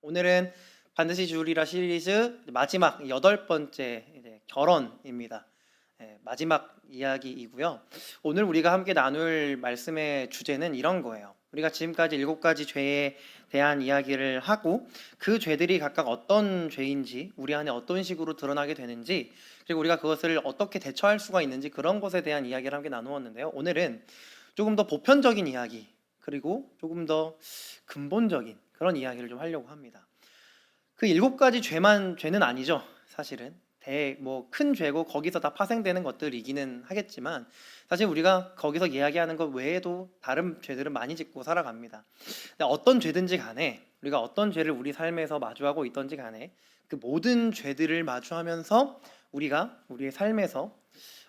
오늘은 반드시 주리라 시리즈 마지막 8번째 결혼입니다. 마지막 이야기이고요. 오늘 우리가 함께 나눌 말씀의 주제는 이런 거예요. 우리가 지금까지 7가지 죄에 대한 이야기를 하고 그 죄들이 각각 어떤 죄인지, 우리 안에 어떤 식으로 드러나게 되는지, 그리고 우리가 그것을 어떻게 대처할 수가 있는지, 그런 것에 대한 이야기를 함께 나누었는데요. 오늘은 조금 더 보편적인 이야기, 그리고 조금 더 근본적인 그런 이야기를 좀 하려고 합니다. 그 7가지 죄는 아니죠. 사실은 큰 죄고 거기서 다 파생되는 것들이기는 하겠지만, 사실 우리가 거기서 이야기하는 것 외에도 다른 죄들은 많이 짓고 살아갑니다. 근데 어떤 죄든지 간에, 우리가 어떤 죄를 우리 삶에서 마주하고 있던지 간에, 그 모든 죄들을 마주하면서 우리가 우리의 삶에서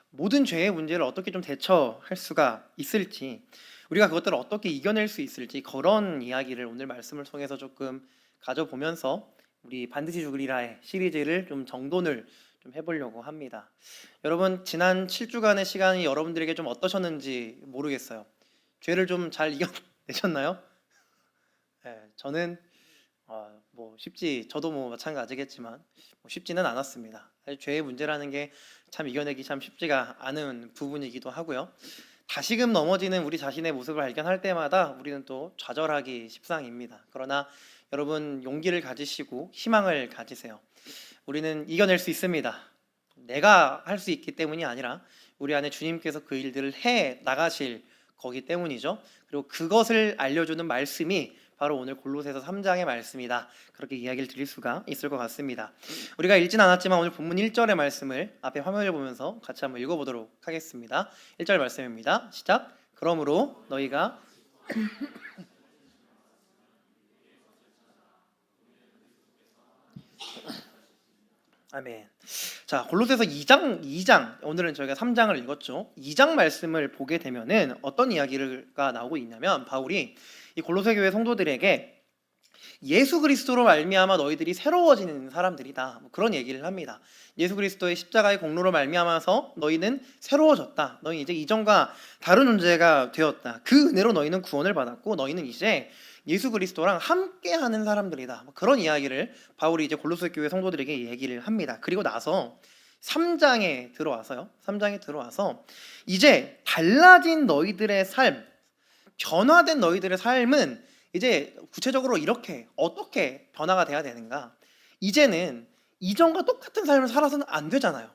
모든 죄의 문제를 어떻게 좀 대처할 수가 있을지, 우리가 그것들을 어떻게 이겨낼 수 있을지, 그런 이야기를 오늘 말씀을 통해서 조금 가져보면서 우리 반드시 죽으리라의 시리즈를 좀 정돈을 좀 해보려고 합니다. 여러분, 지난 7주간의 시간이 여러분들에게 좀 어떠셨는지 모르겠어요. 죄를 좀 잘 이겨내셨나요? 저는 저도 마찬가지겠지만 쉽지는 않았습니다. 죄의 문제라는 게 참 이겨내기 참 쉽지가 않은 부분이기도 하고요. 다시금 넘어지는 우리 자신의 모습을 발견할 때마다 우리는 또 좌절하기 십상입니다. 그러나 여러분, 용기를 가지시고 희망을 가지세요. 우리는 이겨낼 수 있습니다. 내가 할 수 있기 때문이 아니라 우리 안에 주님께서 그 일들을 해 나가실 거기 때문이죠. 그리고 그것을 알려주는 말씀이 바로 오늘 골로새서 3장의 말씀이다, 그렇게 이야기를 드릴 수가 있을 것 같습니다. 우리가 읽진 않았지만 오늘 본문 1절의 말씀을 앞에 화면을 보면서 같이 한번 읽어보도록 하겠습니다. 1절 말씀입니다. 시작. 그러므로 너희가 아멘. 자, 골로새서 2장, 오늘은 저희가 3장을 읽었죠. 2장 말씀을 보게 되면은 어떤 이야기가 나오고 있냐면, 바울이 이 골로새 교회 성도들에게 예수 그리스도로 말미암아 너희들이 새로워지는 사람들이다, 그런 얘기를 합니다. 예수 그리스도의 십자가의 공로로 말미암아서 너희는 새로워졌다. 너희 이제 이전과 다른 존재가 되었다. 그 은혜로 너희는 구원을 받았고 너희는 이제 예수 그리스도랑 함께하는 사람들이다. 그런 이야기를 바울이 이제 골로새 교회 성도들에게 얘기를 합니다. 그리고 나서 3장에 들어와서 이제 달라진 너희들의 삶, 변화된 너희들의 삶은 이제 구체적으로 이렇게 어떻게 변화가 돼야 되는가? 이제는 이전과 똑같은 삶을 살아서는 안 되잖아요.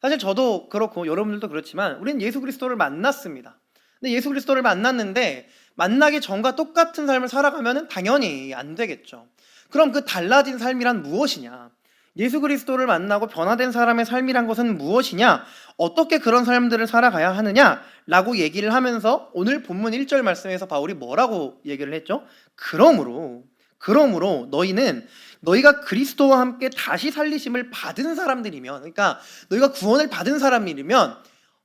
사실 저도 그렇고 여러분들도 그렇지만 우리는 예수 그리스도를 만났습니다. 근데 예수 그리스도를 만났는데 만나기 전과 똑같은 삶을 살아가면 당연히 안 되겠죠. 그럼 그 달라진 삶이란 무엇이냐? 예수 그리스도를 만나고 변화된 사람의 삶이란 것은 무엇이냐? 어떻게 그런 삶들을 살아가야 하느냐? 라고 얘기를 하면서 오늘 본문 1절 말씀에서 바울이 뭐라고 얘기를 했죠? 그러므로 너희가 그리스도와 함께 다시 살리심을 받은 사람들이면, 그러니까 너희가 구원을 받은 사람이면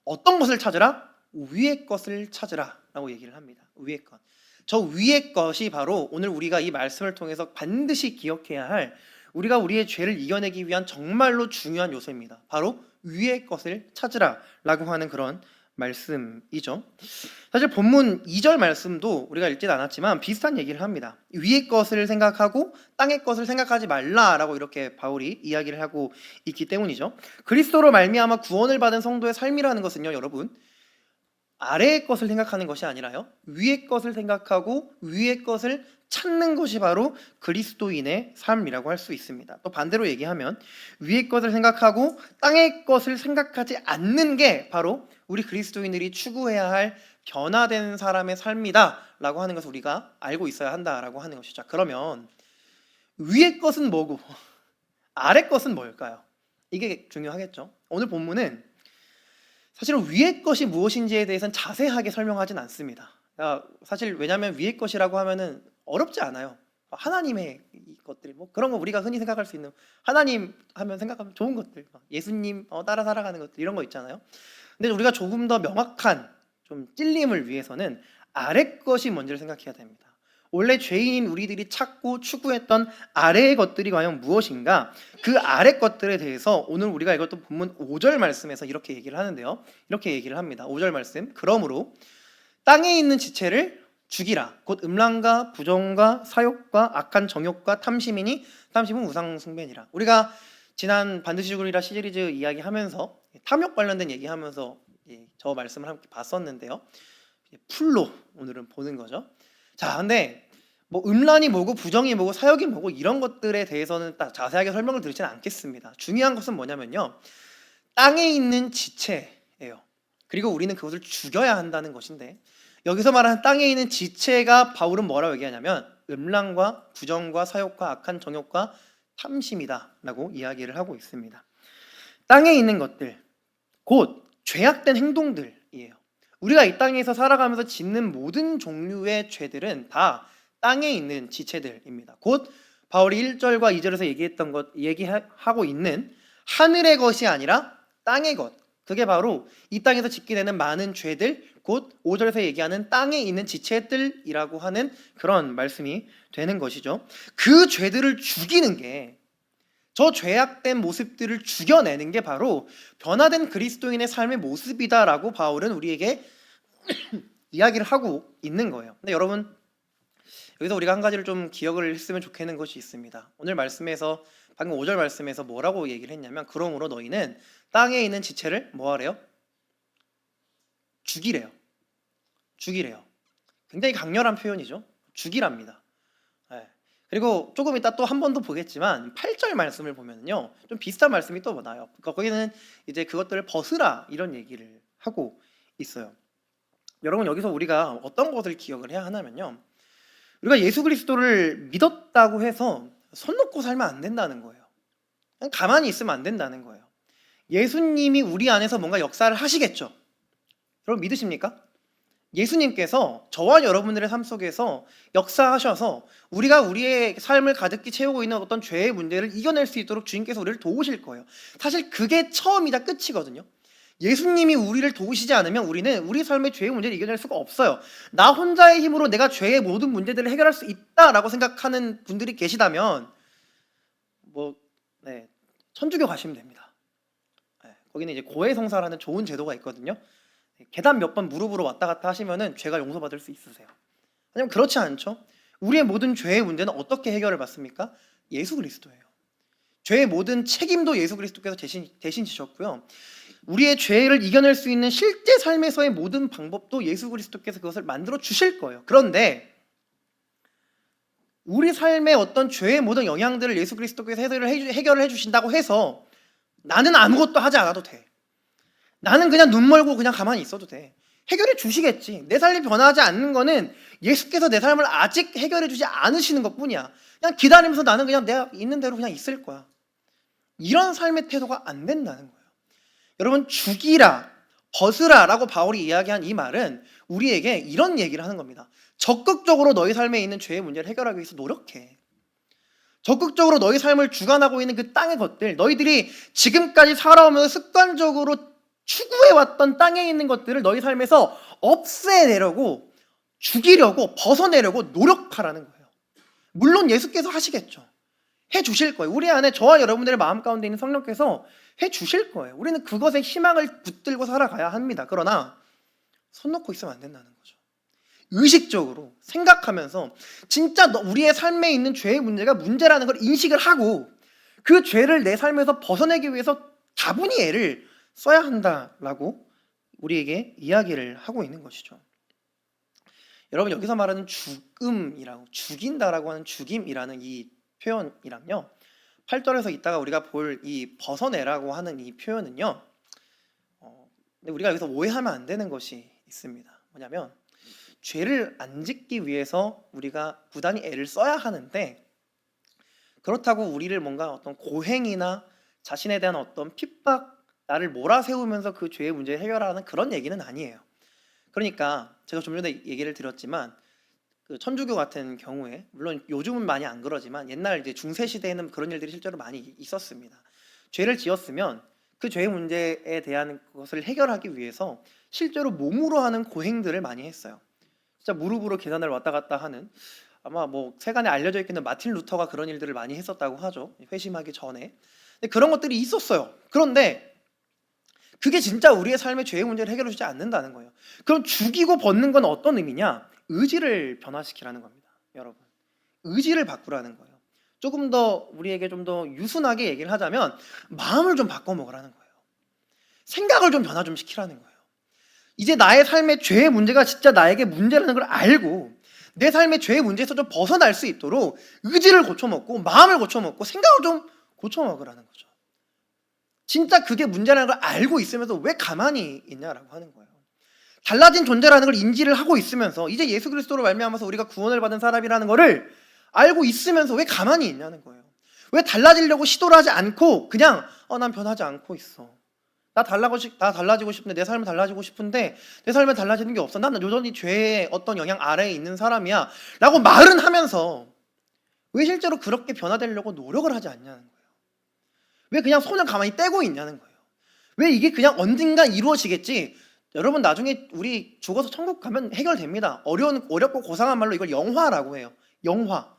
어떤 것을 찾으라? 위의 것을 찾으라 라고 얘기를 합니다. 위의 것. 저 위의 것이 바로 오늘 우리가 이 말씀을 통해서 반드시 기억해야 할, 우리가 우리의 죄를 이겨내기 위한 정말로 중요한 요소입니다. 바로 위의 것을 찾으라 라고 하는 그런 말씀이죠. 사실 본문 2절 말씀도 우리가 읽진 않았지만 비슷한 얘기를 합니다. 위의 것을 생각하고 땅의 것을 생각하지 말라라고 이렇게 바울이 이야기를 하고 있기 때문이죠. 그리스도로 말미암아 구원을 받은 성도의 삶이라는 것은요, 여러분, 아래의 것을 생각하는 것이 아니라요, 위의 것을 생각하고 위의 것을 찾는 것이 바로 그리스도인의 삶이라고 할 수 있습니다. 또 반대로 얘기하면 위의 것을 생각하고 땅의 것을 생각하지 않는 게 바로 우리 그리스도인들이 추구해야 할 변화된 사람의 삶이다 라고 하는 것을 우리가 알고 있어야 한다라고 하는 것이죠. 그러면 위의 것은 뭐고 아래 것은 뭘까요? 이게 중요하겠죠. 오늘 본문은 사실은 위의 것이 무엇인지에 대해서는 자세하게 설명하진 않습니다. 사실 왜냐하면 위의 것이라고 하면은 어렵지 않아요. 하나님의 것들, 그런 거 우리가 흔히 생각할 수 있는, 하나님 하면 생각하면 좋은 것들, 예수님 따라 살아가는 것들, 이런 거 있잖아요. 근데 우리가 조금 더 명확한 좀 찔림을 위해서는 아래 것이 뭔지를 생각해야 됩니다. 원래 죄인인 우리들이 찾고 추구했던 아래의 것들이 과연 무엇인가? 그 아래 것들에 대해서 오늘 우리가 읽었던 본문 5절 말씀에서 이렇게 얘기를 하는데요. 이렇게 얘기를 합니다. 5절 말씀. 그러므로 땅에 있는 지체를 죽이라. 곧 음란과 부정과 사욕과 악한 정욕과 탐심이니 탐심은 우상 숭배니라. 우리가 지난 반드시 죽으리라 시리즈 이야기하면서 탐욕 관련된 얘기하면서 저 말씀을 함께 봤었는데요. 풀로 오늘은 보는 거죠. 자, 근데 뭐 음란이 뭐고 부정이 뭐고 사욕이 뭐고 이런 것들에 대해서는 딱 자세하게 설명을 드리지는 않겠습니다. 중요한 것은 뭐냐면요, 땅에 있는 지체예요. 그리고 우리는 그것을 죽여야 한다는 것인데, 여기서 말하는 땅에 있는 지체가 바울은 뭐라고 얘기하냐면 음란과 부정과 사욕과 악한 정욕과 탐심이다 라고 이야기를 하고 있습니다. 땅에 있는 것들, 곧 죄악된 행동들이에요. 우리가 이 땅에서 살아가면서 짓는 모든 종류의 죄들은 다 땅에 있는 지체들입니다. 곧 바울이 1절과 2절에서 얘기하고 있는 하늘의 것이 아니라 땅의 것, 그게 바로 이 땅에서 짓게 되는 많은 죄들, 곧 5절에서 얘기하는 땅에 있는 지체들이라고 하는 그런 말씀이 되는 것이죠. 그 죄들을 죽이는 게, 저 죄악된 모습들을 죽여내는 게 바로 변화된 그리스도인의 삶의 모습이다라고 바울은 우리에게 이야기를 하고 있는 거예요. 근데 여러분, 여기서 우리가 한 가지를 좀 기억을 했으면 좋겠는 것이 있습니다. 오늘 말씀에서, 방금 5절 말씀에서 뭐라고 얘기를 했냐면, 그러므로 너희는 땅에 있는 지체를 뭐 하래요? 죽이래요. 죽이래요. 굉장히 강렬한 표현이죠. 죽이랍니다. 네. 그리고 조금 이따 또 한 번 더 보겠지만 8절 말씀을 보면요, 좀 비슷한 말씀이 또 나와요. 거기는 이제 그것들을 벗으라 이런 얘기를 하고 있어요. 여러분, 여기서 우리가 어떤 것을 기억을 해야 하냐면요, 우리가 예수 그리스도를 믿었다고 해서 손 놓고 살면 안 된다는 거예요. 그냥 가만히 있으면 안 된다는 거예요. 예수님이 우리 안에서 뭔가 역사를 하시겠죠. 여러분 믿으십니까? 예수님께서 저와 여러분들의 삶 속에서 역사하셔서 우리가 우리의 삶을 가득히 채우고 있는 어떤 죄의 문제를 이겨낼 수 있도록 주님께서 우리를 도우실 거예요. 사실 그게 처음이자 끝이거든요. 예수님이 우리를 도우시지 않으면 우리는 우리 삶의 죄의 문제를 이겨낼 수가 없어요. 나 혼자의 힘으로 내가 죄의 모든 문제들을 해결할 수 있다라고 생각하는 분들이 계시다면 천주교 가시면 됩니다. 거기는 이제 고해성사라는 좋은 제도가 있거든요. 계단 몇 번 무릎으로 왔다 갔다 하시면은 죄가 용서받을 수 있으세요. 하지만 그렇지 않죠. 우리의 모든 죄의 문제는 어떻게 해결을 받습니까? 예수 그리스도예요. 죄의 모든 책임도 예수 그리스도께서 대신 지셨고요. 우리의 죄를 이겨낼 수 있는 실제 삶에서의 모든 방법도 예수 그리스도께서 그것을 만들어 주실 거예요. 그런데 우리 삶의 어떤 죄의 모든 영향들을 예수 그리스도께서 해결을 해주신다고 해서 나는 아무것도 하지 않아도 돼. 나는 그냥 눈 멀고 그냥 가만히 있어도 돼. 해결해 주시겠지. 내 삶이 변하지 않는 거는 예수께서 내 삶을 아직 해결해 주지 않으시는 것뿐이야. 그냥 기다리면서 나는 그냥 내가 있는 대로 그냥 있을 거야. 이런 삶의 태도가 안 된다는 거예요. 여러분, 죽이라, 벗으라 라고 바울이 이야기한 이 말은 우리에게 이런 얘기를 하는 겁니다. 적극적으로 너희 삶에 있는 죄의 문제를 해결하기 위해서 노력해. 적극적으로 너희 삶을 주관하고 있는 그 땅의 것들, 너희들이 지금까지 살아오면서 습관적으로 추구해왔던 땅에 있는 것들을 너희 삶에서 없애내려고, 죽이려고, 벗어내려고 노력하라는 거예요. 물론 예수께서 하시겠죠. 해주실 거예요. 우리 안에 저와 여러분들의 마음 가운데 있는 성령께서 해주실 거예요. 우리는 그것에 희망을 붙들고 살아가야 합니다. 그러나 손 놓고 있으면 안 된다는 거죠. 의식적으로 생각하면서 진짜 우리의 삶에 있는 죄의 문제가 문제라는 걸 인식을 하고 그 죄를 내 삶에서 벗어내기 위해서 다분히 애를 써야 한다라고 우리에게 이야기를 하고 있는 것이죠. 여러분, 여기서 말하는 죽음이라고, 죽인다라고 하는 죽임이라는 이 표현이랑요, 8절에서 이따가 우리가 볼 이 벗어내라고 하는 이 표현은요, 근데 우리가 여기서 오해하면 안 되는 것이 있습니다. 뭐냐면 죄를 안 짓기 위해서 우리가 부단히 애를 써야 하는데, 그렇다고 우리를 뭔가 어떤 고행이나 자신에 대한 어떤 핍박, 나를 몰아세우면서 그 죄의 문제를 해결하는 그런 얘기는 아니에요. 그러니까 제가 좀 전에 얘기를 드렸지만 그 천주교 같은 경우에, 물론 요즘은 많이 안 그러지만 옛날 이제 중세 시대에는 그런 일들이 실제로 많이 있었습니다. 죄를 지었으면 그 죄의 문제에 대한 것을 해결하기 위해서 실제로 몸으로 하는 고행들을 많이 했어요. 진짜 무릎으로 계단을 왔다 갔다 하는, 아마 세간에 알려져 있기는 마틴 루터가 그런 일들을 많이 했었다고 하죠. 회심하기 전에. 근데 그런 것들이 있었어요. 그런데 그게 진짜 우리의 삶의 죄의 문제를 해결해 주지 않는다는 거예요. 그럼 죽이고 벗는 건 어떤 의미냐? 의지를 변화시키라는 겁니다. 여러분, 의지를 바꾸라는 거예요. 조금 더 우리에게 좀 더 유순하게 얘기를 하자면 마음을 좀 바꿔 먹으라는 거예요. 생각을 좀 변화 좀 시키라는 거예요. 이제 나의 삶의 죄의 문제가 진짜 나에게 문제라는 걸 알고 내 삶의 죄의 문제에서 좀 벗어날 수 있도록 의지를 고쳐먹고 마음을 고쳐먹고 생각을 좀 고쳐먹으라는 거죠. 진짜 그게 문제라는 걸 알고 있으면서 왜 가만히 있냐라고 하는 거예요. 달라진 존재라는 걸 인지를 하고 있으면서 이제 예수 그리스도로 말미암아서 우리가 구원을 받은 사람이라는 거를 알고 있으면서 왜 가만히 있냐는 거예요. 왜 달라지려고 시도를 하지 않고 그냥 난 변하지 않고 있어. 나 달라지고 싶은데 내 삶은 달라지고 싶은데 내 삶에 달라지는 게 없어. 나는 여전히 죄의 어떤 영향 아래에 있는 사람이야 라고 말은 하면서 왜 실제로 그렇게 변화되려고 노력을 하지 않냐는 거예요. 왜 그냥 손을 가만히 떼고 있냐는 거예요. 왜 이게 그냥 언젠가 이루어지겠지. 여러분 나중에 우리 죽어서 천국 가면 해결됩니다. 어렵고 고상한 말로 이걸 영화라고 해요. 영화.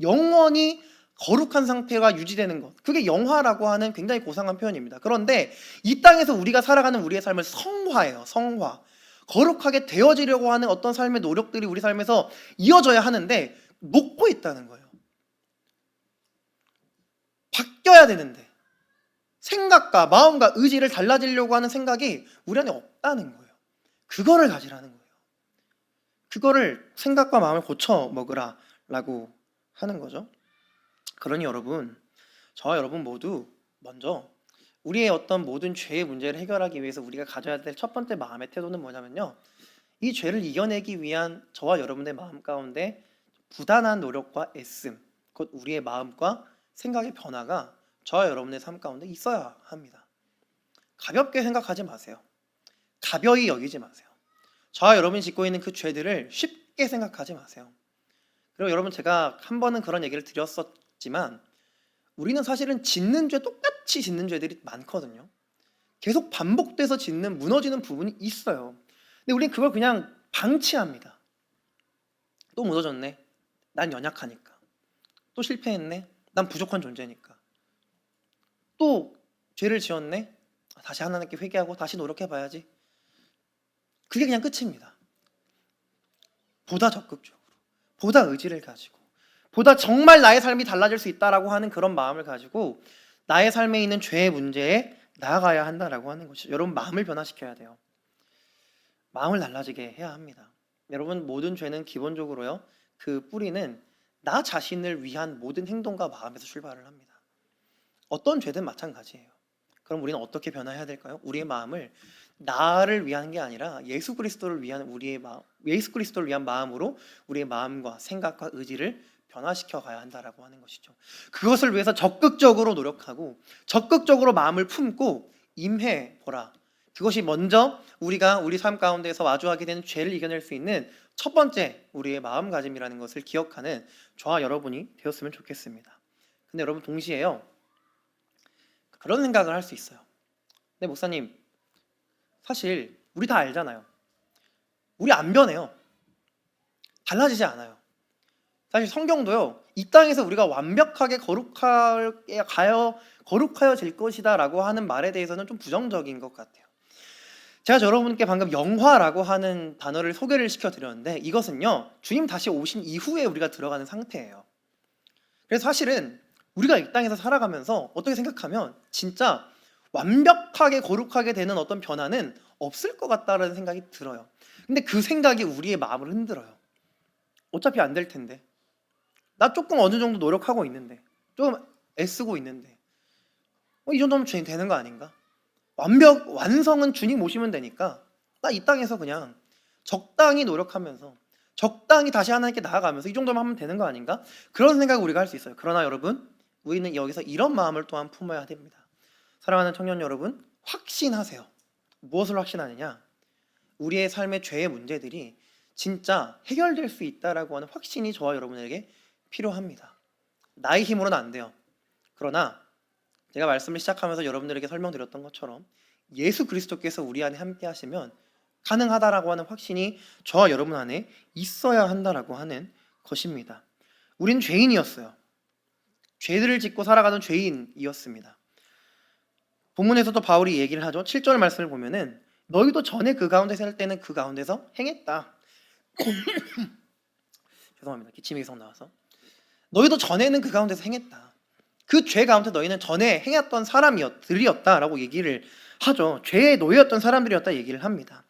영원히 거룩한 상태가 유지되는 것. 그게 영화라고 하는 굉장히 고상한 표현입니다. 그런데 이 땅에서 우리가 살아가는 우리의 삶을 성화예요. 성화. 거룩하게 되어지려고 하는 어떤 삶의 노력들이 우리 삶에서 이어져야 하는데 놓고 있다는 거예요. 바뀌어야 되는데 생각과 마음과 의지를 달라지려고 하는 생각이 우리 안에 없다는 거예요. 그거를 가지라는 거예요. 그거를 생각과 마음을 고쳐 먹으라라고 하는 거죠. 그러니 여러분, 저와 여러분 모두 먼저 우리의 어떤 모든 죄의 문제를 해결하기 위해서 우리가 가져야 될 첫 번째 마음의 태도는 뭐냐면요. 이 죄를 이겨내기 위한 저와 여러분의 마음 가운데 부단한 노력과 애씀, 곧 우리의 마음과 생각의 변화가 저와 여러분의 삶 가운데 있어야 합니다. 가볍게 생각하지 마세요. 가벼이 여기지 마세요. 저와 여러분이 짓고 있는 그 죄들을 쉽게 생각하지 마세요. 그리고 여러분 제가 한 번은 그런 얘기를 드렸었지만 우리는 사실은 똑같이 짓는 죄들이 많거든요. 계속 반복돼서 짓는 무너지는 부분이 있어요. 근데 우리는 그걸 그냥 방치합니다. 또 무너졌네. 난 연약하니까. 또 실패했네. 난 부족한 존재니까. 또 죄를 지었네. 다시 하나님께 회개하고 다시 노력해봐야지. 그게 그냥 끝입니다. 보다 적극적으로, 보다 의지를 가지고, 보다 정말 나의 삶이 달라질 수 있다라고 하는 그런 마음을 가지고 나의 삶에 있는 죄의 문제에 나아가야 한다라고 하는 것이죠. 여러분 마음을 변화시켜야 돼요. 마음을 달라지게 해야 합니다. 여러분 모든 죄는 기본적으로요. 그 뿌리는 나 자신을 위한 모든 행동과 마음에서 출발을 합니다. 어떤 죄든 마찬가지예요. 그럼 우리는 어떻게 변화해야 될까요? 우리의 마음을 나를 위한 게 아니라 예수 그리스도를 위한 예수 그리스도를 위한 마음으로 우리의 마음과 생각과 의지를 변화시켜 가야 한다라고 하는 것이죠. 그것을 위해서 적극적으로 노력하고 적극적으로 마음을 품고 임해 보라. 그것이 먼저 우리가 우리 삶 가운데서 마주하게 되는 죄를 이겨낼 수 있는 첫 번째 우리의 마음가짐이라는 것을 기억하는 저와 여러분이 되었으면 좋겠습니다. 근데 여러분 동시에요. 그런 생각을 할 수 있어요. 근데 목사님, 사실 우리 다 알잖아요. 우리 안 변해요. 달라지지 않아요. 사실 성경도요. 이 땅에서 우리가 완벽하게 거룩하여질 것이다 라고 하는 말에 대해서는 좀 부정적인 것 같아요. 제가 여러분께 방금 영화라고 하는 단어를 소개를 시켜드렸는데 이것은요. 주님 다시 오신 이후에 우리가 들어가는 상태예요. 그래서 사실은 우리가 이 땅에서 살아가면서 어떻게 생각하면 진짜 완벽하게 거룩하게 되는 어떤 변화는 없을 것 같다라는 생각이 들어요. 근데 그 생각이 우리의 마음을 흔들어요. 어차피 안 될 텐데. 나 조금 어느 정도 노력하고 있는데. 조금 애쓰고 있는데. 이 정도면 주님 되는 거 아닌가? 완성은 주님 오시면 되니까 나 이 땅에서 그냥 적당히 노력하면서 적당히 다시 하나님께 나아가면서 이 정도만 하면 되는 거 아닌가? 그런 생각을 우리가 할 수 있어요. 그러나 여러분 우리는 여기서 이런 마음을 또한 품어야 됩니다. 사랑하는 청년 여러분, 확신하세요. 무엇을 확신하느냐? 우리의 삶의 죄의 문제들이 진짜 해결될 수 있다라고 하는 확신이 저와 여러분에게 필요합니다. 나의 힘으로는 안 돼요. 그러나 제가 말씀을 시작하면서 여러분들에게 설명드렸던 것처럼 예수 그리스도께서 우리 안에 함께 하시면 가능하다라고 하는 확신이 저와 여러분 안에 있어야 한다라고 하는 것입니다. 우린 죄인이었어요. 죄들을 짓고 살아가는 죄인이었습니다. 본문에서도 바울이 얘기를 하죠. 7절 말씀을 보면은 너희도 전에 그 가운데 살 때는 그 가운데서 행했다. 죄송합니다. 기침이 계속 나와서. 너희도 전에는 그 가운데서 행했다. 그 죄 가운데 너희는 전에 행했던 사람들이었다라고 얘기를 하죠. 죄의 노예였던 사람들이었다 얘기를 합니다.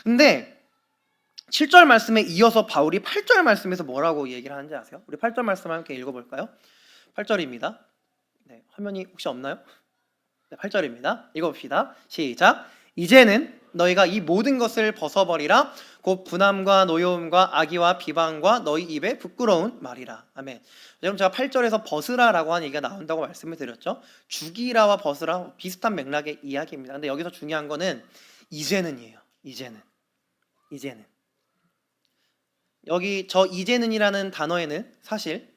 근데 7절 말씀에 이어서 바울이 8절 말씀에서 뭐라고 얘기를 하는지 아세요? 우리 8절 말씀 함께 읽어볼까요? 8절입니다. 네, 화면이 혹시 없나요? 네, 8절입니다. 읽어봅시다. 시작. 이제는 너희가 이 모든 것을 벗어버리라. 곧 분함과 노여움과 악의와 비방과 너희 입에 부끄러운 말이라. 아멘. 여러분, 제가 8절에서 벗으라라고 하는 얘기가 나온다고 말씀을 드렸죠. 죽이라와 벗으라 비슷한 맥락의 이야기입니다. 근데 여기서 중요한 거는 이제는이에요. 이제는. 여기 저 이제는이라는 단어에는 사실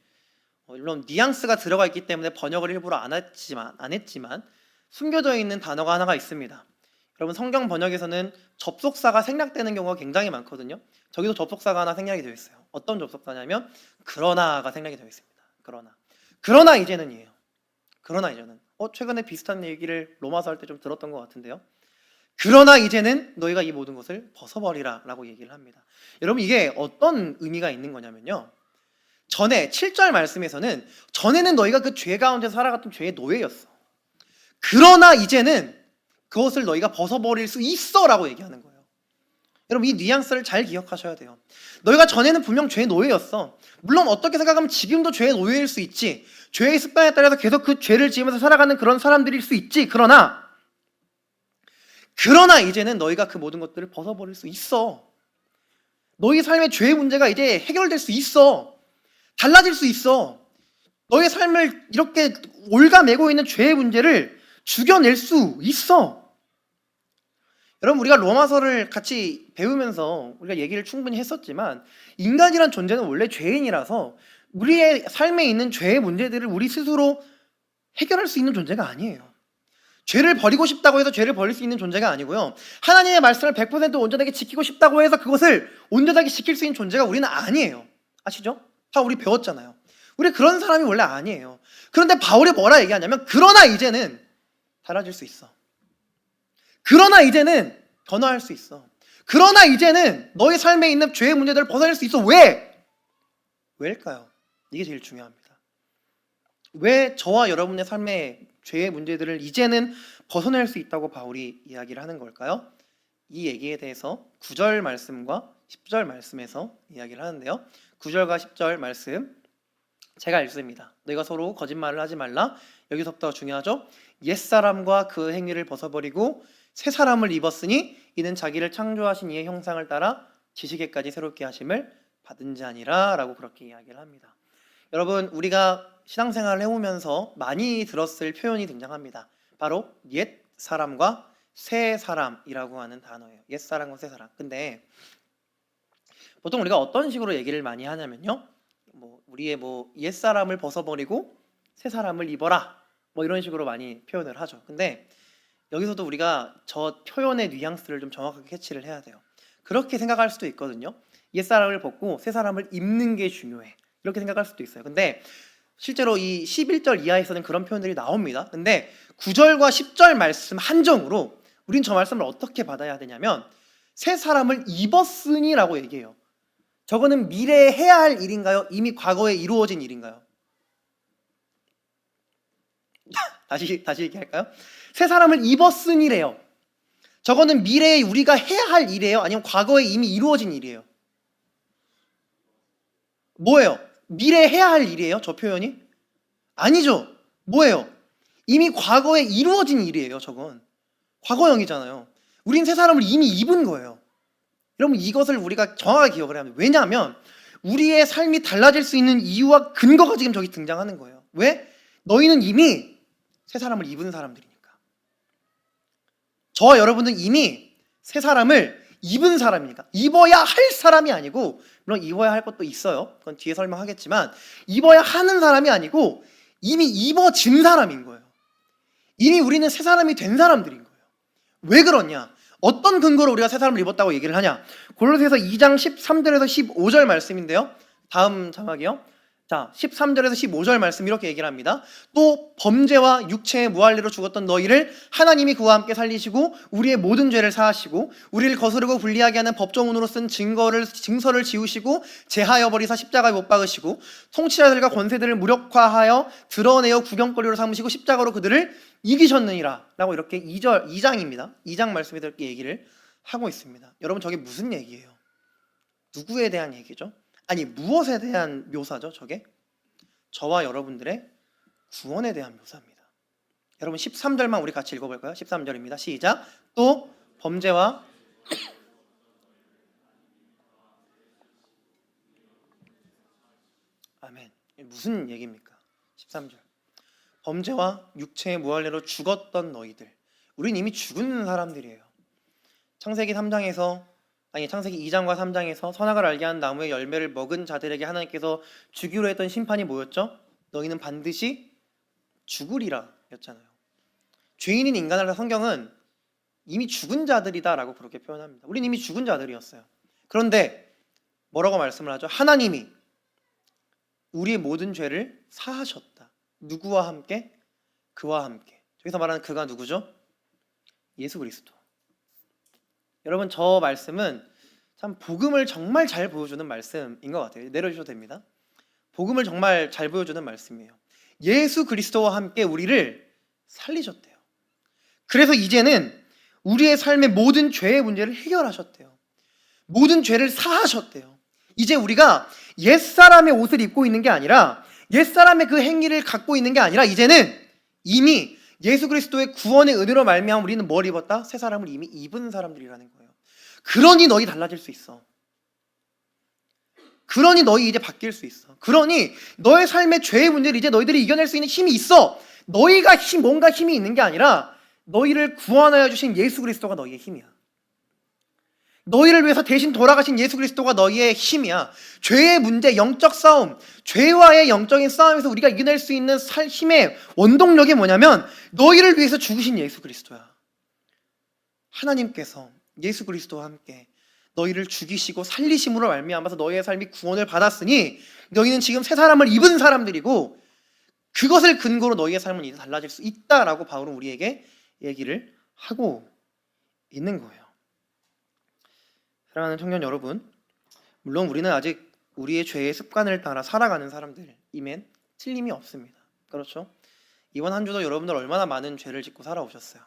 물론 뉘앙스가 들어가 있기 때문에 번역을 일부러 안 했지만 숨겨져 있는 단어가 하나가 있습니다. 여러분, 성경 번역에서는 접속사가 생략되는 경우가 굉장히 많거든요. 저기도 접속사가 하나 생략이 되어 있어요. 어떤 접속사냐면 그러나가 생략이 되어 있습니다. 그러나 이제는이에요. 그러나 이제는 최근에 비슷한 얘기를 로마서 할 때 좀 들었던 것 같은데요. 그러나 이제는 너희가 이 모든 것을 벗어버리라 라고 얘기를 합니다. 여러분, 이게 어떤 의미가 있는 거냐면요, 전에 7절 말씀에서는 전에는 너희가 그 죄 가운데 살아갔던 죄의 노예였어. 그러나 이제는 그것을 너희가 벗어버릴 수 있어 라고 얘기하는 거예요. 여러분, 이 뉘앙스를 잘 기억하셔야 돼요. 너희가 전에는 분명 죄의 노예였어. 물론 어떻게 생각하면 지금도 죄의 노예일 수 있지. 죄의 습관에 따라서 계속 그 죄를 지으면서 살아가는 그런 사람들일 수 있지. 그러나 이제는 너희가 그 모든 것들을 벗어버릴 수 있어. 너희 삶의 죄의 문제가 이제 해결될 수 있어. 달라질 수 있어. 너의 삶을 이렇게 올가매고 있는 죄의 문제를 죽여낼 수 있어. 여러분, 우리가 로마서를 같이 배우면서 우리가 얘기를 충분히 했었지만 인간이란 존재는 원래 죄인이라서 우리의 삶에 있는 죄의 문제들을 우리 스스로 해결할 수 있는 존재가 아니에요. 죄를 버리고 싶다고 해서 죄를 버릴 수 있는 존재가 아니고요. 하나님의 말씀을 100% 온전하게 지키고 싶다고 해서 그것을 온전하게 지킬 수 있는 존재가 우리는 아니에요. 아시죠? 다 우리 배웠잖아요. 우리 그런 사람이 원래 아니에요. 그런데 바울이 뭐라 얘기하냐면 그러나 이제는 달라질 수 있어. 그러나 이제는 변화할 수 있어. 그러나 이제는 너의 삶에 있는 죄의 문제들을 벗어낼 수 있어. 왜일까요? 이게 제일 중요합니다. 왜 저와 여러분의 삶의 죄의 문제들을 이제는 벗어낼 수 있다고 바울이 이야기를 하는 걸까요? 이 얘기에 대해서 9절 말씀과 10절 말씀에서 이야기를 하는데요. 9절과 10절 말씀 제가 읽습니다. 너희가 서로 거짓말을 하지 말라. 여기서부터 중요하죠. 옛사람과 그 행위를 벗어버리고 새 사람을 입었으니 이는 자기를 창조하신 이의 형상을 따라 지식에까지 새롭게 하심을 받은 자니라 라고 그렇게 이야기를 합니다. 여러분, 우리가 신앙생활을 해오면서 많이 들었을 표현이 등장합니다. 바로 옛 사람과 새 사람이라고 하는 단어예요. 옛 사람과 새 사람. 근데 보통 우리가 어떤 식으로 얘기를 많이 하냐면요, 우리의 옛 사람을 벗어버리고 새 사람을 입어라, 이런 식으로 많이 표현을 하죠. 근데 여기서도 우리가 저 표현의 뉘앙스를 좀 정확하게 캐치를 해야 돼요. 그렇게 생각할 수도 있거든요. 옛 사람을 벗고 새 사람을 입는 게 중요해, 이렇게 생각할 수도 있어요. 근데 실제로 이 11절 이하에서는 그런 표현들이 나옵니다. 근데 9절과 10절 말씀 한정으로 우린 저 말씀을 어떻게 받아야 되냐면 새 사람을 입었으니 라고 얘기해요. 저거는 미래에 해야 할 일인가요? 이미 과거에 이루어진 일인가요? 다시 얘기할까요? 새 사람을 입었으니래요. 저거는 미래에 우리가 해야 할 일이에요? 아니면 과거에 이미 이루어진 일이에요? 뭐예요? 미래에 해야 할 일이에요? 저 표현이? 아니죠. 뭐예요? 이미 과거에 이루어진 일이에요. 저건 과거형이잖아요. 우린 새 사람을 이미 입은 거예요. 여러분, 이것을 우리가 정확하게 기억을 해야 합니다. 왜냐하면 우리의 삶이 달라질 수 있는 이유와 근거가 지금 저기 등장하는 거예요. 왜? 너희는 이미 새 사람을 입은 사람들이니까. 저와 여러분은 이미 새 사람을 입은 사람이니까. 입어야 할 사람이 아니고, 물론 입어야 할 것도 있어요. 그건 뒤에 설명하겠지만 입어야 하는 사람이 아니고 이미 입어진 사람인 거예요. 이미 우리는 새 사람이 된 사람들인 거예요. 왜 그러냐? 어떤 근거로 우리가 새 사람을 입었다고 얘기를 하냐? 골로새서 2장 13절에서 15절 말씀인데요. 다음 자막이요. 자, 13절에서 15절 말씀 이렇게 얘기를 합니다. 또 범죄와 육체의 무할례로 죽었던 너희를 하나님이 그와 함께 살리시고 우리의 모든 죄를 사하시고 우리를 거스르고 불리하게 하는 법정운으로 쓴 증서를 지우시고 제하여 버리사 십자가에 못 박으시고 통치자들과 권세들을 무력화하여 드러내어 구경거리로 삼으시고 십자가로 그들을 이기셨느니라 라고 이렇게 2장입니다. 2장 말씀에 이렇게 얘기를 하고 있습니다. 여러분, 저게 무슨 얘기예요? 누구에 대한 얘기죠? 아니, 무엇에 대한 묘사죠? 저게 저와 여러분들의 구원에 대한 묘사입니다. 여러분, 13절만 우리 같이 읽어볼까요? 13절입니다. 시작. 또 범죄와 아멘. 무슨 얘기입니까? 13절. 범죄와 육체의 무할례로 죽었던 너희들. 우린 이미 죽은 사람들이에요. 창세기 2장과 3장에서 선악을 알게 한 나무의 열매를 먹은 자들에게 하나님께서 주기로 했던 심판이 뭐였죠? 너희는 반드시 죽으리라 였잖아요. 죄인인 인간을 성경은 이미 죽은 자들이다 라고 그렇게 표현합니다. 우린 이미 죽은 자들이었어요. 그런데 뭐라고 말씀을 하죠? 하나님이 우리의 모든 죄를 사하셨다. 누구와 함께? 그와 함께. 여기서 말하는 그가 누구죠? 예수 그리스도. 여러분, 저 말씀은 참 복음을 정말 잘 보여주는 말씀인 것 같아요. 내려주셔도 됩니다. 복음을 정말 잘 보여주는 말씀이에요. 예수 그리스도와 함께 우리를 살리셨대요. 그래서 이제는 우리의 삶의 모든 죄의 문제를 해결하셨대요. 모든 죄를 사하셨대요. 이제 우리가 옛사람의 옷을 입고 있는 게 아니라, 옛사람의 그 행위를 갖고 있는 게 아니라, 이제는 이미 예수 그리스도의 구원의 은혜로 말미암아 우리는 뭘 입었다? 새 사람을 이미 입은 사람들이라는 거예요. 그러니 너희 달라질 수 있어. 그러니 너희 이제 바뀔 수 있어. 그러니 너의 삶의 죄의 문제를 이제 너희들이 이겨낼 수 있는 힘이 있어. 너희가 뭔가 힘이 있는 게 아니라 너희를 구원하여 주신 예수 그리스도가 너희의 힘이야. 너희를 위해서 대신 돌아가신 예수 그리스도가 너희의 힘이야. 죄의 문제, 영적 싸움, 죄와의 영적인 싸움에서 우리가 이겨낼 수 있는 힘의 원동력이 뭐냐면 너희를 위해서 죽으신 예수 그리스도야. 하나님께서 예수 그리스도와 함께 너희를 죽이시고 살리심으로 말미암아서 너희의 삶이 구원을 받았으니 너희는 지금 새 사람을 입은 사람들이고, 그것을 근거로 너희의 삶은 이제 달라질 수 있다라고 바울은 우리에게 얘기를 하고 있는 거예요. 사랑하는 청년 여러분, 물론 우리는 아직 우리의 죄의 습관을 따라 살아가는 사람들임엔 틀림이 없습니다. 그렇죠? 이번 한 주도 여러분들 얼마나 많은 죄를 짓고 살아오셨어요.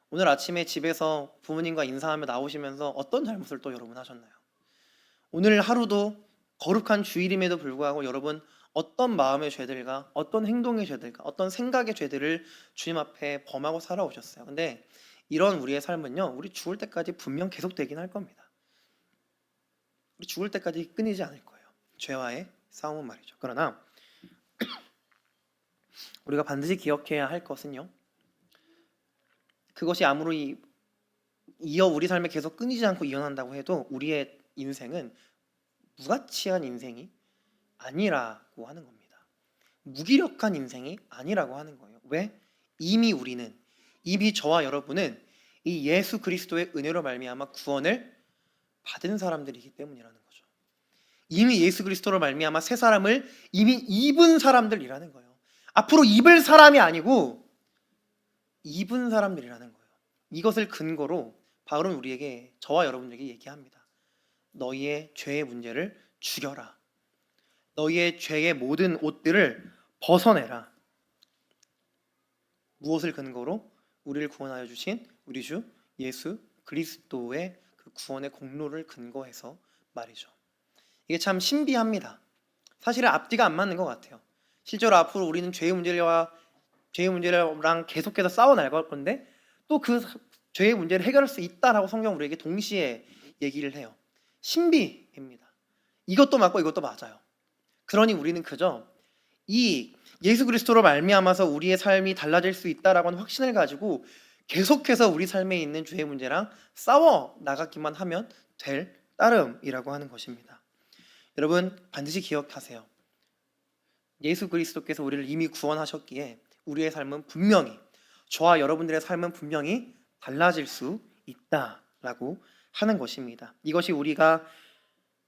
오늘 아침에 집에서 부모님과 인사하며 나오시면서 어떤 잘못을 또 여러분 하셨나요? 오늘 하루도 거룩한 주일임에도 불구하고 여러분 어떤 마음의 죄들과 어떤 행동의 죄들과 어떤 생각의 죄들을 주님 앞에 범하고 살아오셨어요. 근데 이런 우리의 삶은요, 우리 죽을 때까지 분명 계속되긴 할 겁니다. 우리 죽을 때까지 끊이지 않을 거예요. 죄와의 싸움은 말이죠. 그러나 우리가 반드시 기억해야 할 것은요, 그것이 아무리 우리 삶에 계속 끊이지 않고 이어난다고 해도 우리의 인생은 무가치한 인생이 아니라고 하는 겁니다. 무기력한 인생이 아니라고 하는 거예요. 왜? 이미 저와 여러분은 이 예수 그리스도의 은혜로 말미암아 구원을 받은 사람들이기 때문이라는 거죠. 이미 예수 그리스도로 말미암아 새 사람을 이미 입은 사람들이라는 거예요. 앞으로 입을 사람이 아니고 입은 사람들이라는 거예요. 이것을 근거로 바울은 우리에게, 저와 여러분에게 얘기합니다. 너희의 죄의 문제를 죽여라. 너희의 죄의 모든 옷들을 벗어내라. 무엇을 근거로? 우리를 구원하여 주신 우리 주 예수 그리스도의 그 구원의 공로를 근거해서 말이죠. 이게 참 신비합니다. 사실은 앞뒤가 안 맞는 것 같아요. 실제로 앞으로 우리는 죄의 문제랑 계속해서 싸워 나갈 건데 또 그 죄의 문제를 해결할 수 있다라고 성경 우리에게 동시에 얘기를 해요. 신비입니다. 이것도 맞고 이것도 맞아요. 그러니 우리는 그저 이 예수 그리스도로 말미암아서 우리의 삶이 달라질 수 있다라고 하는 확신을 가지고 계속해서 우리 삶에 있는 죄의 문제랑 싸워 나가기만 하면 될 따름이라고 하는 것입니다. 여러분, 반드시 기억하세요. 예수 그리스도께서 우리를 이미 구원하셨기에 우리의 삶은 분명히, 저와 여러분들의 삶은 분명히 달라질 수 있다라고 하는 것입니다. 이것이 우리가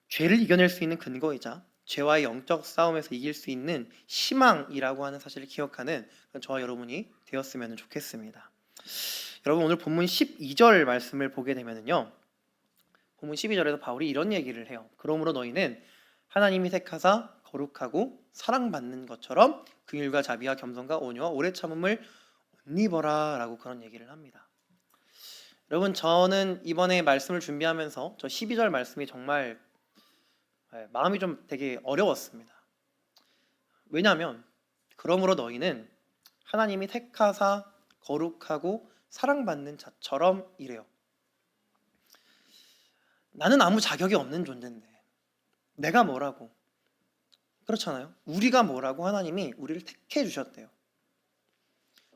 죄를 이겨낼 수 있는 근거이자 죄와의 영적 싸움에서 이길 수 있는 희망이라고 하는 사실을 기억하는 저와 여러분이 되었으면 좋겠습니다. 여러분, 오늘 본문 12절 말씀을 보게 되면요, 본문 12절에서 바울이 이런 얘기를 해요. 그러므로 너희는 하나님이 택하사 거룩하고 사랑받는 것처럼 긍휼과 자비와 겸손과 온유와 오래 참음을 옷 입어라 라고 그런 얘기를 합니다. 여러분, 저는 이번에 말씀을 준비하면서 저 12절 말씀이 정말 마음이 좀 되게 어려웠습니다. 왜냐하면 그러므로 너희는 하나님이 택하사 거룩하고 사랑받는 자처럼 이래요. 나는 아무 자격이 없는 존재인데 내가 뭐라고, 그렇잖아요. 우리가 뭐라고 하나님이 우리를 택해 주셨대요.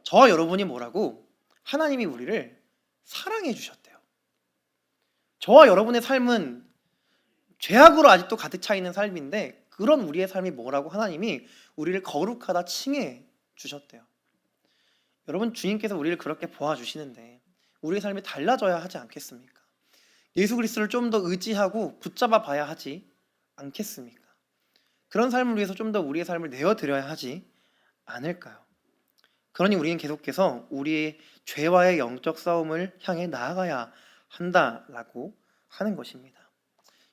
저와 여러분이 뭐라고 하나님이 우리를 사랑해 주셨대요. 저와 여러분의 삶은 죄악으로 아직도 가득 차 있는 삶인데 그런 우리의 삶이 뭐라고 하나님이 우리를 거룩하다 칭해 주셨대요. 여러분, 주님께서 우리를 그렇게 보아주시는데 우리의 삶이 달라져야 하지 않겠습니까? 예수 그리스도를 좀 더 의지하고 붙잡아 봐야 하지 않겠습니까? 그런 삶을 위해서 좀 더 우리의 삶을 내어드려야 하지 않을까요? 그러니 우리는 계속해서 우리의 죄와의 영적 싸움을 향해 나아가야 한다라고 하는 것입니다.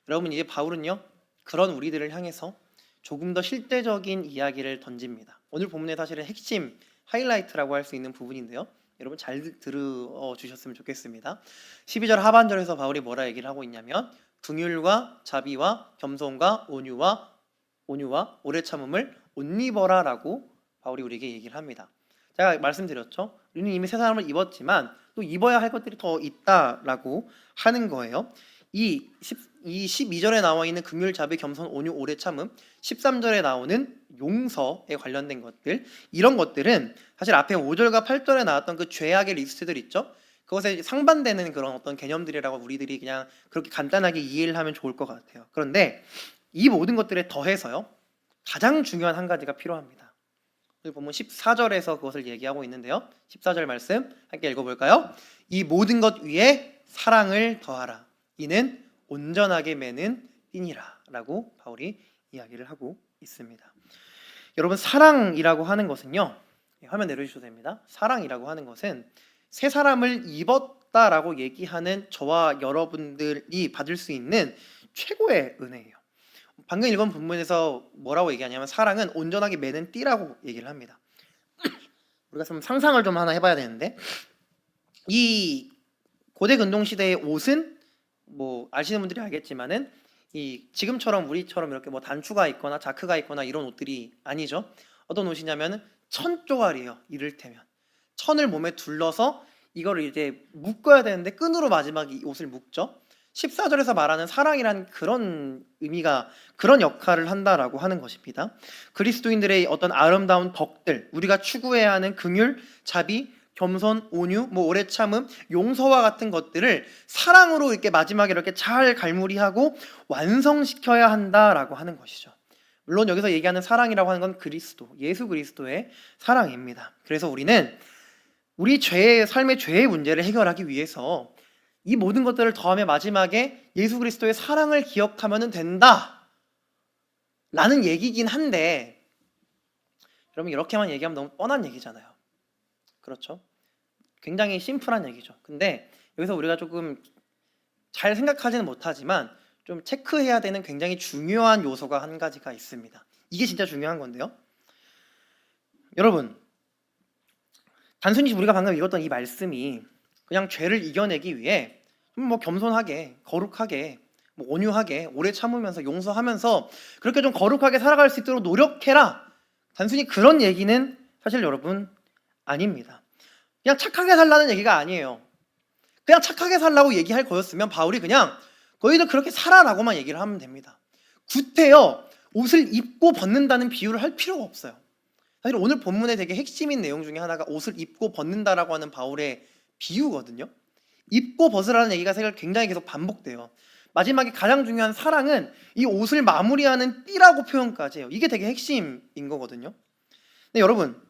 여러분, 이제 바울은요, 그런 우리들을 향해서 조금 더 실제적인 이야기를 던집니다. 오늘 본문의 사실은 핵심 하이라이트라고 할 수 있는 부분인데요, 여러분 잘 들어주셨으면 좋겠습니다. 12절 하반절에서 바울이 뭐라 얘기를 하고 있냐면 긍휼과 자비와 겸손과 온유와 오래 참음을 옷 입어라 라고 바울이 우리에게 얘기를 합니다. 제가 말씀드렸죠, 우리는 이미 새 사람을 입었지만 또 입어야 할 것들이 더 있다라고 하는 거예요. 이 12절에 나와 있는 긍휼, 자비, 겸손, 온유, 오래 참음, 13절에 나오는 용서에 관련된 것들, 이런 것들은 사실 앞에 5절과 8절에 나왔던 그 죄악의 리스트들 있죠, 그것에 상반되는 그런 어떤 개념들이라고 우리들이 그냥 그렇게 간단하게 이해를 하면 좋을 것 같아요. 그런데 이 모든 것들에 더해서요, 가장 중요한 한 가지가 필요합니다. 오늘 보면 14절에서 그것을 얘기하고 있는데요, 14절 말씀 함께 읽어볼까요? 이 모든 것 위에 사랑을 더하라. 이는 온전하게 매는 띠니라 라고 바울이 이야기를 하고 있습니다. 여러분, 사랑이라고 하는 것은요, 화면 내려주셔도 됩니다. 사랑이라고 하는 것은 새 사람을 입었다라고 얘기하는 저와 여러분들이 받을 수 있는 최고의 은혜예요. 방금 읽은 본문에서 뭐라고 얘기하냐면 사랑은 온전하게 매는 띠라고 얘기를 합니다. 우리가 좀 상상을 좀 하나 해봐야 되는데, 이 고대 근동 시대의 옷은 뭐 아시는 분들이 알겠지만은 이 지금처럼 우리처럼 이렇게 뭐 단추가 있거나 자크가 있거나 이런 옷들이 아니죠. 어떤 옷이냐면 천 쪼가리예요. 이를테면 천을 몸에 둘러서 이거를 이제 묶어야 되는데 끈으로 마지막에 이 옷을 묶죠. 14절에서 말하는 사랑이란 그런 의미가, 그런 역할을 한다라고 하는 것입니다. 그리스도인들의 어떤 아름다운 덕들, 우리가 추구해야 하는 긍휼, 자비, 겸손, 온유, 오래 참음, 용서와 같은 것들을 사랑으로 이렇게 마지막에 이렇게 잘 갈무리하고 완성시켜야 한다라고 하는 것이죠. 물론 여기서 얘기하는 사랑이라고 하는 건 그리스도, 예수 그리스도의 사랑입니다. 그래서 우리는 우리 삶의 죄의 문제를 해결하기 위해서 이 모든 것들을 더하며 마지막에 예수 그리스도의 사랑을 기억하면 된다 라는 얘기긴 한데, 여러분 이렇게만 얘기하면 너무 뻔한 얘기잖아요. 그렇죠? 굉장히 심플한 얘기죠. 근데 여기서 우리가 조금 잘 생각하지는 못하지만 좀 체크해야 되는 굉장히 중요한 요소가 한 가지가 있습니다. 이게 진짜 중요한 건데요, 여러분, 단순히 우리가 방금 읽었던 이 말씀이 그냥 죄를 이겨내기 위해 뭐 겸손하게, 거룩하게, 뭐 온유하게, 오래 참으면서 용서하면서 그렇게 좀 거룩하게 살아갈 수 있도록 노력해라, 단순히 그런 얘기는 사실 여러분 아닙니다. 그냥 착하게 살라는 얘기가 아니에요. 그냥 착하게 살라고 얘기할 거였으면 바울이 그냥 너희들 그렇게 살아라고만 얘기를 하면 됩니다. 구태여 옷을 입고 벗는다는 비유를 할 필요가 없어요. 사실 오늘 본문의 되게 핵심인 내용 중에 하나가 옷을 입고 벗는다라고 하는 바울의 비유거든요. 입고 벗으라는 얘기가 굉장히 계속 반복돼요. 마지막에 가장 중요한 사랑은 이 옷을 마무리하는 띠라고 표현까지 해요. 이게 되게 핵심인 거거든요. 근데 여러분,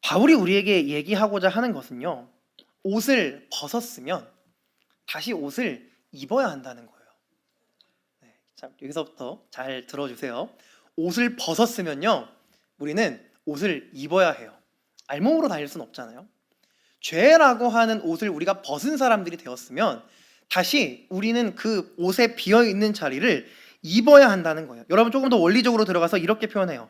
바울이 우리에게 얘기하고자 하는 것은요, 옷을 벗었으면 다시 옷을 입어야 한다는 거예요. 자, 여기서부터 잘 들어주세요. 옷을 벗었으면요, 우리는 옷을 입어야 해요. 알몸으로 다닐 수는 없잖아요. 죄라고 하는 옷을 우리가 벗은 사람들이 되었으면 다시 우리는 그 옷에 비어있는 자리를 입어야 한다는 거예요. 여러분, 조금 더 원리적으로 들어가서 이렇게 표현해요.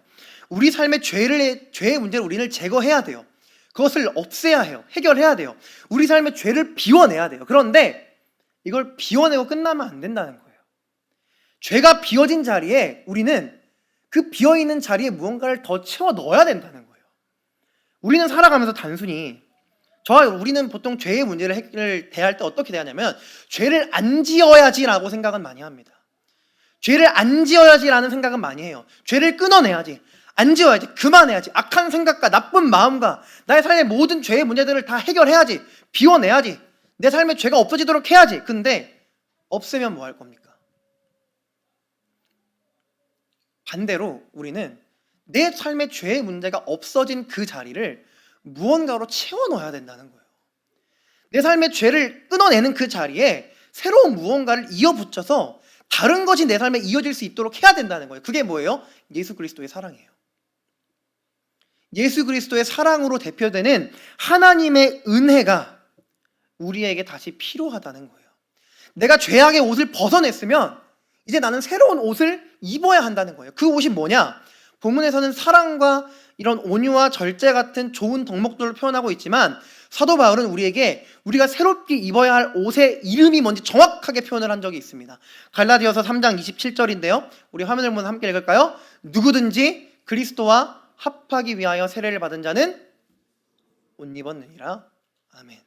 우리 삶의 죄의 문제를 우리는 제거해야 돼요. 그것을 없애야 해요. 해결해야 돼요. 우리 삶의 죄를 비워내야 돼요. 그런데 이걸 비워내고 끝나면 안 된다는 거예요. 죄가 비워진 자리에 우리는 그 비어있는 자리에 무언가를 더 채워 넣어야 된다는 거예요. 우리는 살아가면서 단순히 우리는 보통 죄의 문제를 대할 때 어떻게 대하냐면, 죄를 안 지어야지라고 생각은 많이 합니다. 죄를 안 지어야지라는 생각은 많이 해요. 죄를 끊어내야지, 안 지어야지, 그만해야지, 악한 생각과 나쁜 마음과 나의 삶의 모든 죄의 문제들을 다 해결해야지, 비워내야지, 내 삶의 죄가 없어지도록 해야지. 근데 없으면 뭐 할 겁니까? 반대로 우리는 내 삶의 죄의 문제가 없어진 그 자리를 무언가로 채워 넣어야 된다는 거예요. 내 삶의 죄를 끊어내는 그 자리에 새로운 무언가를 이어붙여서 다른 것이 내 삶에 이어질 수 있도록 해야 된다는 거예요. 그게 뭐예요? 예수 그리스도의 사랑이에요. 예수 그리스도의 사랑으로 대표되는 하나님의 은혜가 우리에게 다시 필요하다는 거예요. 내가 죄악의 옷을 벗어냈으면 이제 나는 새로운 옷을 입어야 한다는 거예요. 그 옷이 뭐냐? 본문에서는 사랑과 이런 온유와 절제 같은 좋은 덕목들을 표현하고 있지만, 사도 바울은 우리에게 우리가 새롭게 입어야 할 옷의 이름이 뭔지 정확하게 표현을 한 적이 있습니다. 갈라디아서 3장 27절인데요. 우리 화면을 보면 함께 읽을까요? 누구든지 그리스도와 합하기 위하여 세례를 받은 자는 옷 입었느니라. 아멘.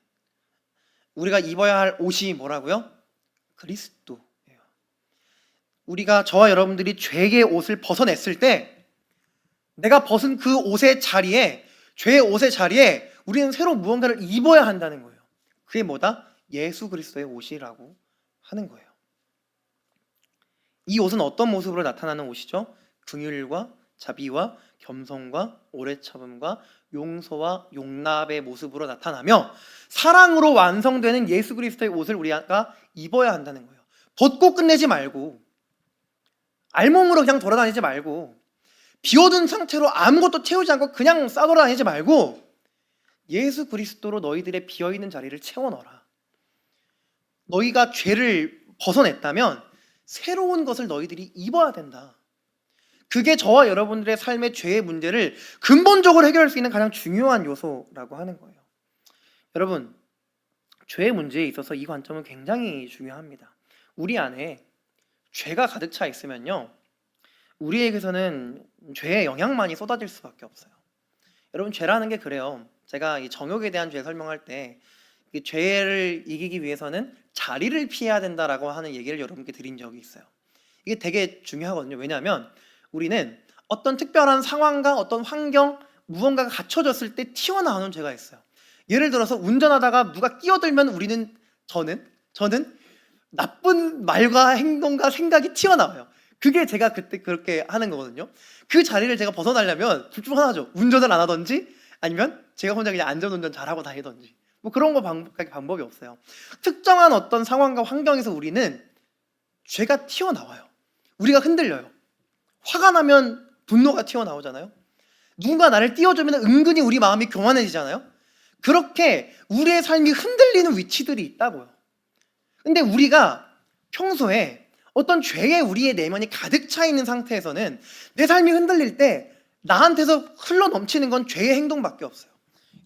우리가 입어야 할 옷이 뭐라고요? 그리스도예요. 우리가, 저와 여러분들이 죄의 옷을 벗어냈을 때 내가 벗은 그 옷의 자리에, 죄의 옷의 자리에 우리는 새로 무언가를 입어야 한다는 거예요. 그게 뭐다? 예수 그리스도의 옷이라고 하는 거예요. 이 옷은 어떤 모습으로 나타나는 옷이죠? 긍휼과 자비와 겸손과 오래 참음과 용서와 용납의 모습으로 나타나며, 사랑으로 완성되는 예수 그리스도의 옷을 우리가 입어야 한다는 거예요. 벗고 끝내지 말고, 알몸으로 그냥 돌아다니지 말고, 비워둔 상태로 아무것도 채우지 않고 그냥 싸돌아다니지 말고 예수 그리스도로 너희들의 비어있는 자리를 채워 넣어라. 너희가 죄를 벗어냈다면 새로운 것을 너희들이 입어야 된다. 그게 저와 여러분들의 삶의 죄의 문제를 근본적으로 해결할 수 있는 가장 중요한 요소라고 하는 거예요. 여러분, 죄의 문제에 있어서 이 관점은 굉장히 중요합니다. 우리 안에 죄가 가득 차 있으면요, 우리에게서는 죄의 영향만이 쏟아질 수밖에 없어요. 여러분, 죄라는 게 그래요. 제가 이 정욕에 대한 죄 설명할 때 이 죄를 이기기 위해서는 자리를 피해야 된다라고 하는 얘기를 여러분께 드린 적이 있어요. 이게 되게 중요하거든요. 왜냐하면 우리는 어떤 특별한 상황과 어떤 환경, 무언가가 갖춰졌을 때 튀어나오는 죄가 있어요. 예를 들어서 운전하다가 누가 끼어들면 저는 나쁜 말과 행동과 생각이 튀어나와요. 그게 제가 그때 그렇게 하는 거거든요. 그 자리를 제가 벗어나려면 둘 중 하나죠. 운전을 안 하던지, 아니면 제가 혼자 그냥 안전운전 잘하고 다니던지. 뭐 그런 거 방법이 없어요. 특정한 어떤 상황과 환경에서 우리는 죄가 튀어나와요. 우리가 흔들려요. 화가 나면 분노가 튀어나오잖아요. 누군가 나를 띄워주면 은근히 우리 마음이 교만해지잖아요. 그렇게 우리의 삶이 흔들리는 위치들이 있다고요. 근데 우리가 평소에 어떤 죄에 우리의 내면이 가득 차 있는 상태에서는 내 삶이 흔들릴 때 나한테서 흘러 넘치는 건 죄의 행동밖에 없어요.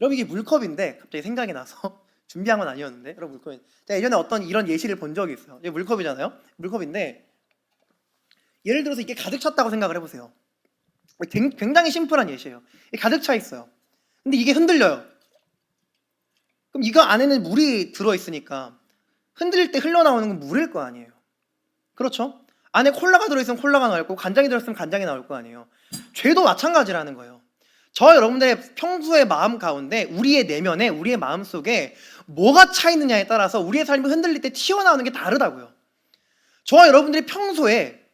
여러분, 이게 물컵인데 갑자기 생각이 나서 준비한 건 아니었는데, 여러분, 물컵. 제가 예전에 어떤 이런 예시를 본 적이 있어요. 이게 물컵이잖아요. 물컵인데 예를 들어서 이게 가득 찼다고 생각을 해보세요. 굉장히 심플한 예시예요. 이게 가득 차 있어요. 근데 이게 흔들려요. 그럼 이거 안에는 물이 들어있으니까 흔들릴 때 흘러나오는 건 물일 거 아니에요. 그렇죠? 안에 콜라가 들어있으면 콜라가 나올 거고, 간장이 들어있으면 간장이 나올 거 아니에요. 죄도 마찬가지라는 거예요. 저와 여러분들의 평소의 마음 가운데, 우리의 내면에, 우리의 마음 속에 뭐가 차 있느냐에 따라서 우리의 삶이 흔들릴 때 튀어나오는 게 다르다고요. 저와 여러분들이 평소에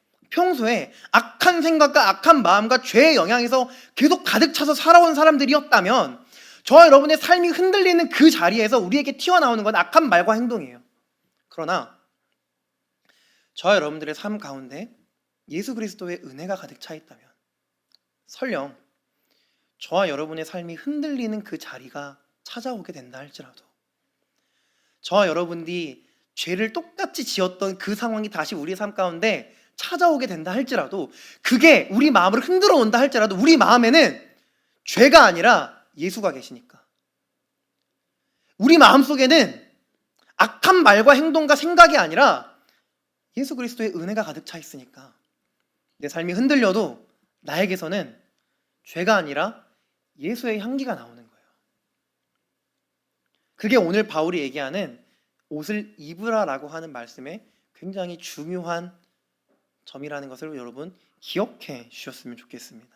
악한 생각과 악한 마음과 죄의 영향에서 계속 가득 차서 살아온 사람들이었다면, 저와 여러분의 삶이 흔들리는 그 자리에서 우리에게 튀어나오는 건 악한 말과 행동이에요. 그러나 저와 여러분들의 삶 가운데 예수 그리스도의 은혜가 가득 차 있다면 설령 저와 여러분의 삶이 흔들리는 그 자리가 찾아오게 된다 할지라도, 저와 여러분이 죄를 똑같이 지었던 그 상황이 다시 우리의 삶 가운데 찾아오게 된다 할지라도, 그게 우리 마음을 흔들어 온다 할지라도 우리 마음에는 죄가 아니라 예수가 계시니까, 우리 마음속에는 악한 말과 행동과 생각이 아니라 예수 그리스도의 은혜가 가득 차 있으니까 내 삶이 흔들려도 나에게서는 죄가 아니라 예수의 향기가 나오는 거예요. 그게 오늘 바울이 얘기하는 옷을 입으라라고 하는 말씀의 굉장히 중요한 점이라는 것을 여러분 기억해 주셨으면 좋겠습니다.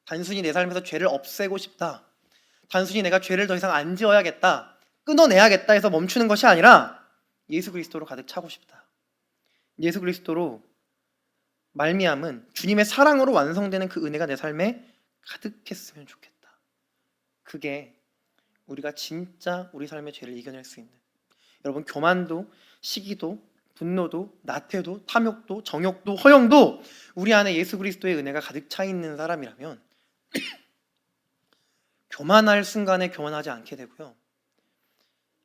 단순히 내 삶에서 죄를 없애고 싶다, 단순히 내가 죄를 더 이상 안 지어야겠다, 끊어내야겠다 해서 멈추는 것이 아니라 예수 그리스도로 가득 차고 싶다. 예수 그리스도로 말미암은 주님의 사랑으로 완성되는 그 은혜가 내 삶에 가득했으면 좋겠다. 그게 우리가 진짜 우리 삶의 죄를 이겨낼 수 있는, 여러분 교만도, 시기도, 분노도, 나태도, 탐욕도, 정욕도, 허영도 우리 안에 예수 그리스도의 은혜가 가득 차 있는 사람이라면 교만할 순간에 교만하지 않게 되고요,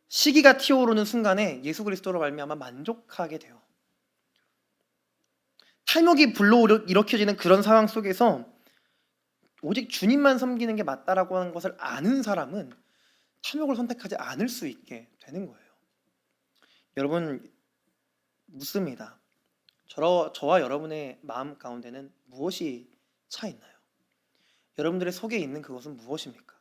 시기가 튀어오르는 순간에 예수 그리스도로 말미암아 만족하게 돼요. 탐욕이 불러일으켜지는 그런 상황 속에서 오직 주님만 섬기는 게 맞다라고 하는 것을 아는 사람은 탐욕을 선택하지 않을 수 있게 되는 거예요. 여러분 묻습니다. 저와 여러분의 마음 가운데는 무엇이 차 있나요? 여러분들의 속에 있는 그것은 무엇입니까?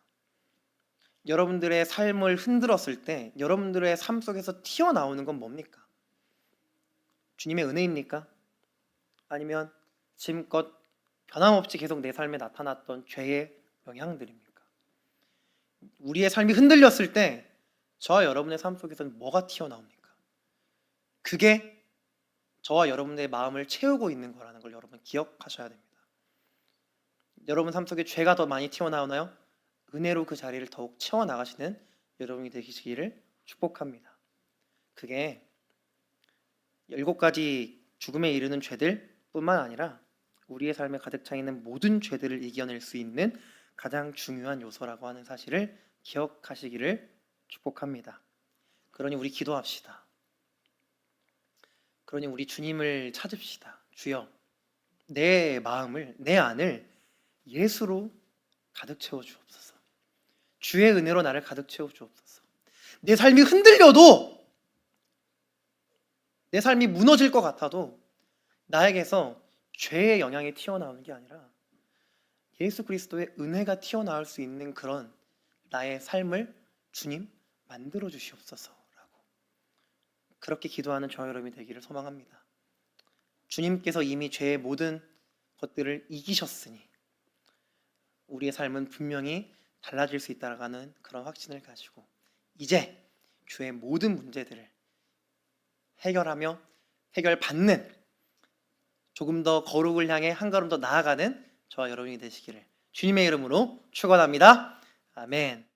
여러분들의 삶을 흔들었을 때 여러분들의 삶 속에서 튀어나오는 건 뭡니까? 주님의 은혜입니까? 아니면 지금껏 변함없이 계속 내 삶에 나타났던 죄의 영향들입니까? 우리의 삶이 흔들렸을 때 저와 여러분의 삶 속에서는 뭐가 튀어나옵니까? 그게 저와 여러분의 마음을 채우고 있는 거라는 걸 여러분 기억하셔야 됩니다. 여러분 삶 속에 죄가 더 많이 튀어나오나요? 은혜로 그 자리를 더욱 채워나가시는 여러분이 되시기를 축복합니다. 그게 7가지 죽음에 이르는 죄들 뿐만 아니라 우리의 삶에 가득 차 있는 모든 죄들을 이겨낼 수 있는 가장 중요한 요소라고 하는 사실을 기억하시기를 축복합니다. 그러니 우리 기도합시다. 그러니 우리 주님을 찾읍시다. 주여, 내 마음을, 내 안을 예수로 가득 채워 주옵소서. 주의 은혜로 나를 가득 채워 주옵소서. 내 삶이 흔들려도, 내 삶이 무너질 것 같아도 나에게서 죄의 영향이 튀어나오는 게 아니라 예수 그리스도의 은혜가 튀어나올 수 있는 그런 나의 삶을 주님 만들어 주시옵소서라고 그렇게 기도하는 저와 여러분이 되기를 소망합니다. 주님께서 이미 죄의 모든 것들을 이기셨으니 우리의 삶은 분명히 달라질 수 있다는 그런 확신을 가지고 이제 주의 모든 문제들을 해결하며 해결받는, 조금 더 거룩을 향해 한 걸음 더 나아가는 저와 여러분이 되시기를 주님의 이름으로 축원합니다. 아멘.